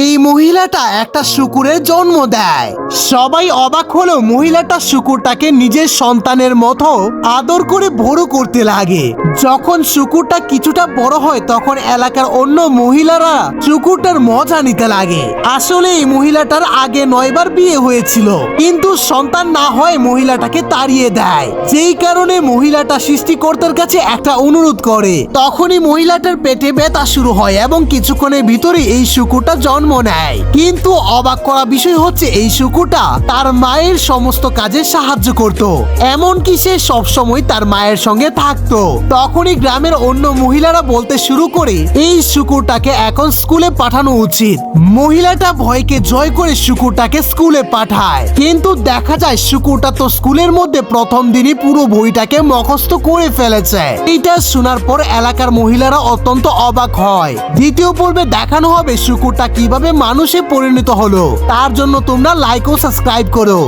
এই মহিলাটা একটা শুকুরের জন্ম দেয়। সবাই অবাক হলেও মহিলাটা শুকুরটাকে নিজের সন্তানের মতো আদর করে বড় করতে লাগে। যখন শুকুরটা কিছুটা বড় হয় তখন এলাকার অন্য মহিলারা শুকুরটার মজা নিতে লাগে। আসলে এই মহিলাটার আগে 9 বার বিয়ে হয়েছিল, কিন্তু সন্তান না হয় মহিলাটাকে তাড়িয়ে দেয়। যেই কারণে মহিলাটা সৃষ্টিকর্তার কাছে একটা অনুরোধ করে। তখনই মহিলাটার পেটে ব্যথা শুরু হয় এবং কিছুক্ষণের ভিতরে এই শুকুরটা জন্ম নেয়। কিন্তু অবাক করা বিষয় হচ্ছে এই শুকুরটা তার মায়ের সমস্ত কাজে সাহায্য করত, এমনকি সে সবসময় তার মায়ের সঙ্গে থাকতো। তখনই গ্রামের অন্য মহিলারা বলতে শুরু করে এই শুকুরটাকে এখন স্কুলে পাঠানো উচিত। মহিলাটা ভয়কে জয় করে শুকুরটাকে স্কুলে পাঠায়, কিন্তু দেখা যায় শুকুরটা তো স্কুলের মধ্যে প্রথম দিনই পুরো বইটাকে মুখস্থ করে ফেলেছে। এটা শোনার পর এলাকার মহিলারা অত্যন্ত অবাক হয়। দ্বিতীয় পর্বে দেখানো হবে শুকুরটা কিভাবে মানুষে পরিণত হলো। তার জন্য তোমরা লাইক ও সাবস্ক্রাইব করো।